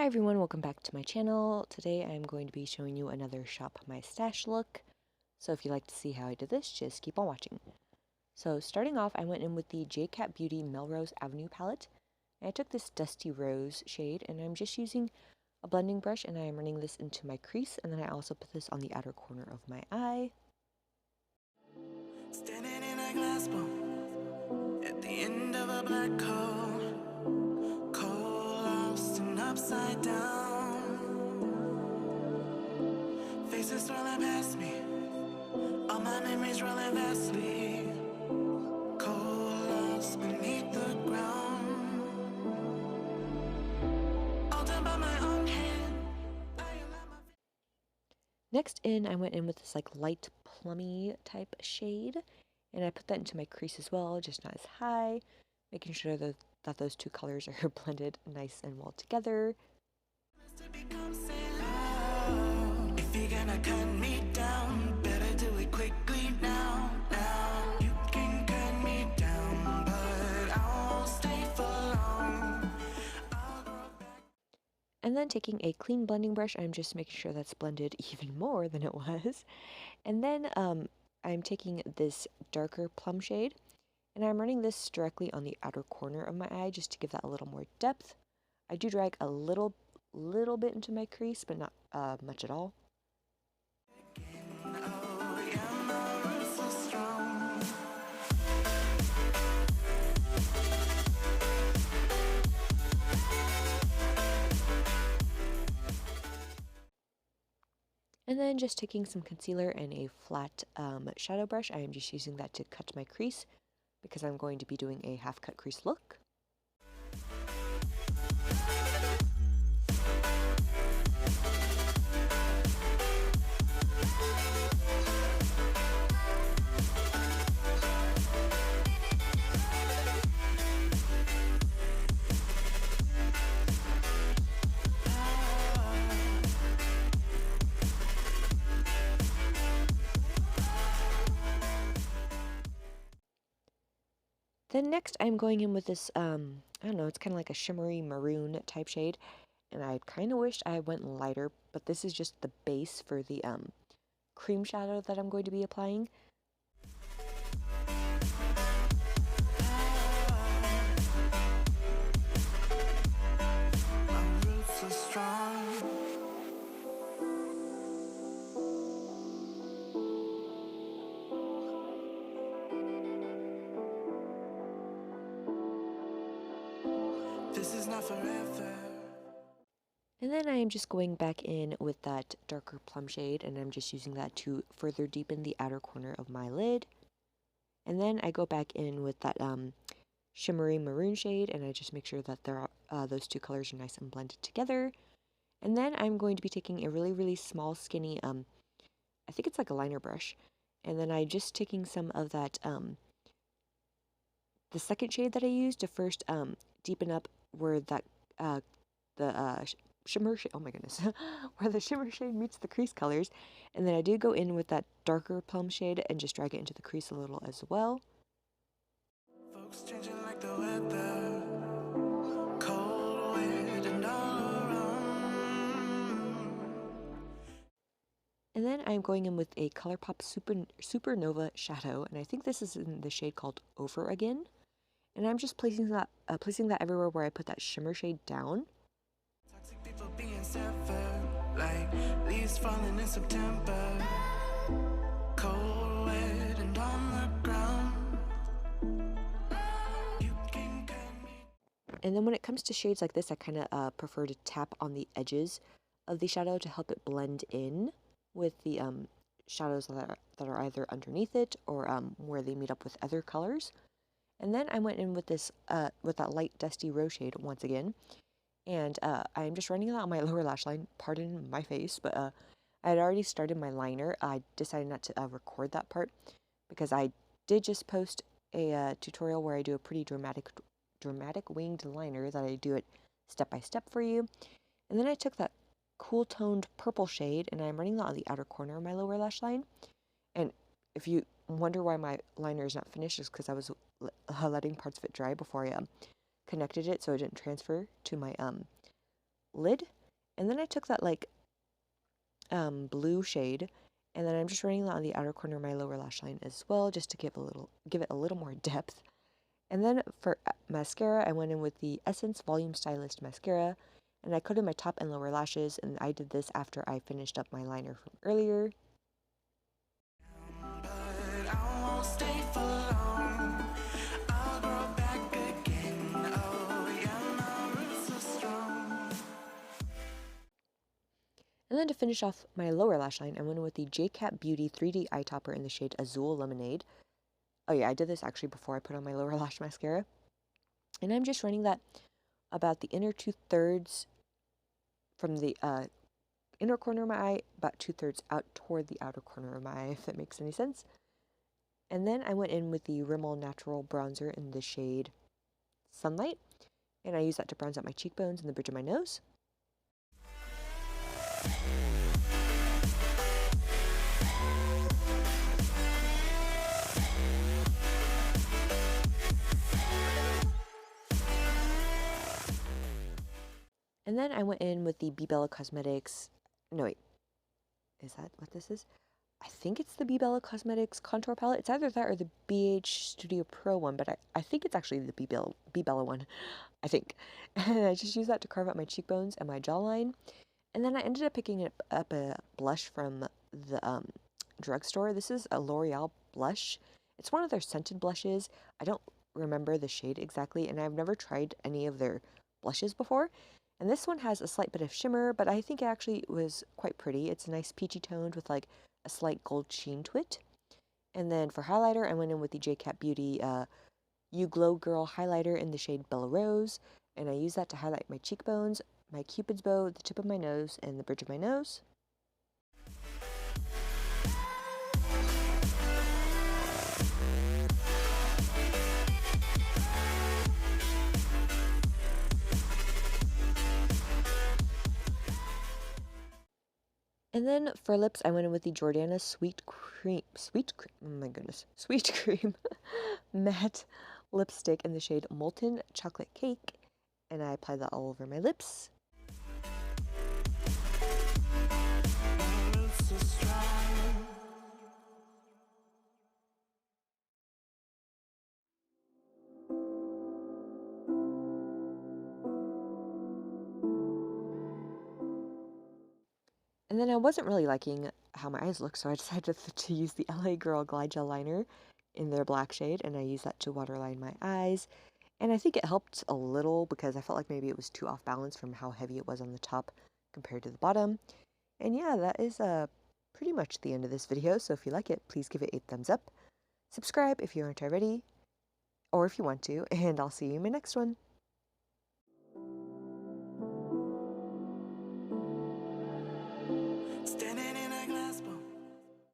Hi everyone, welcome back to my channel. Today I'm going to be showing you another Shop My Stash look. So if you'd like to see how I did this, just keep on watching. So starting off, I went in with the J-Cat Beauty Melrose Avenue palette. And I took this Dusty Rose shade and I'm just using a blending brush and I am running this into my crease, and then I also put this on the outer corner of my eye. Standing in a glass bowl at the end of a black hole, cold, lost and upside down. Faces swirling past me, all my memories rolling vastly, cold, lost beneath the ground. All done by my own hand. Next in, I went in with this like light plummy type shade, and I put that into my crease as well, just not as high, making sure that those two colors are blended nice and well together. If you're gonna cut me down, better do it quickly now. You can cut me down, but I won't stay for long. And then taking a clean blending brush, I'm just making sure that's blended even more than it was. And then I'm taking this darker plum shade, and I'm running this directly on the outer corner of my eye just to give that a little more depth. I do drag a little bit into my crease, but not much at all. And then just taking some concealer and a flat shadow brush, I am just using that to cut my crease because I'm going to be doing a half cut crease look. Then next I'm going in with this, I don't know, it's kind of like a shimmery maroon type shade. And I kind of wished I went lighter, but this is just the base for the cream shadow that I'm going to be applying. This is not forever. And then I am just going back in with that darker plum shade, and I'm just using that to further deepen the outer corner of my lid. And then I go back in with that shimmery maroon shade, and I just make sure that those two colors are nice and blended together. And then I'm going to be taking a really small, skinny, I think it's like a liner brush, and then I'm just taking some of that, the second shade that I used to first deepen up where that shimmer shade, oh my goodness, where the shimmer shade meets the crease colors. And then I do go in with that darker plum shade and just drag it into the crease a little as well. Folks changing like the weather, cold, wet, and all around. And then I'm going in with a ColourPop Supernova shadow, and I think this is in the shade called Over Again. And I'm just placing that everywhere where I put that shimmer shade down. Toxic people being severed, like leaves falling in September, cold, wet, and on the ground. You can cut me. And then when it comes to shades like this, I kind of prefer to tap on the edges of the shadow to help it blend in with the shadows that are either underneath it or where they meet up with other colors. And then I went in with this with that light Dusty Rose shade once again, and I'm just running that on my lower lash line. Pardon my face, but I had already started my liner. I decided not to record that part because I did just post a tutorial where I do a pretty dramatic winged liner that I do it step by step for you. And then I took that cool toned purple shade and I'm running that on the outer corner of my lower lash line. And if you wonder why my liner is not finished, is because I was letting parts of it dry before I connected it so it didn't transfer to my lid. And then I took that like blue shade, and then I'm just running that on the outer corner of my lower lash line as well, just to give it a little more depth. And then for mascara, I went in with the Essence Volume Stylist mascara, and I coated my top and lower lashes, and I did this after I finished up my liner from earlier. But I won't stay for long. I'll grow back again. Oh, yeah, my roots are strong. And then to finish off my lower lash line, I went in with the J-Cat Beauty 3D Eye Topper in the shade Azul Lemonade. Oh yeah, I did this actually before I put on my lower lash mascara. And I'm just running that about the inner 2/3 from the inner corner of my eye, about 2/3 out toward the outer corner of my eye, if that makes any sense. And then I went in with the Rimmel Natural Bronzer in the shade Sunlight, and I use that to bronze out my cheekbones and the bridge of my nose. And then I went in with the Bella Cosmetics. No, wait. Is that what this is? I think it's the Bella Cosmetics contour palette. It's either that or the BH Studio Pro one, but I think it's actually the Bella one. I think. And I just use that to carve out my cheekbones and my jawline. And then I ended up picking up a blush from the drugstore. This is a L'Oreal blush. It's one of their scented blushes. I don't remember the shade exactly, and I've never tried any of their blushes before. And this one has a slight bit of shimmer, but I think it actually was quite pretty. It's nice peachy toned with like a slight gold sheen to it. And then for highlighter, I went in with the J-Cat Beauty You Glow Girl highlighter in the shade Bella Rose, and I use that to highlight my cheekbones, my cupid's bow, the tip of my nose, and the bridge of my nose. And then for lips, I went in with the Jordana oh my goodness, Sweet Cream matte lipstick in the shade Molten Chocolate Cake, and I applied that all over my lips. Roots are strong. And then I wasn't really liking how my eyes look, so I decided to use the LA Girl Glide Gel Liner in their black shade, and I used that to waterline my eyes. And I think it helped a little because I felt like maybe it was too off balance from how heavy it was on the top compared to the bottom. And yeah, that is pretty much the end of this video, so if you like it, please give it a thumbs up. Subscribe if you aren't already, or if you want to, and I'll see you in my next one.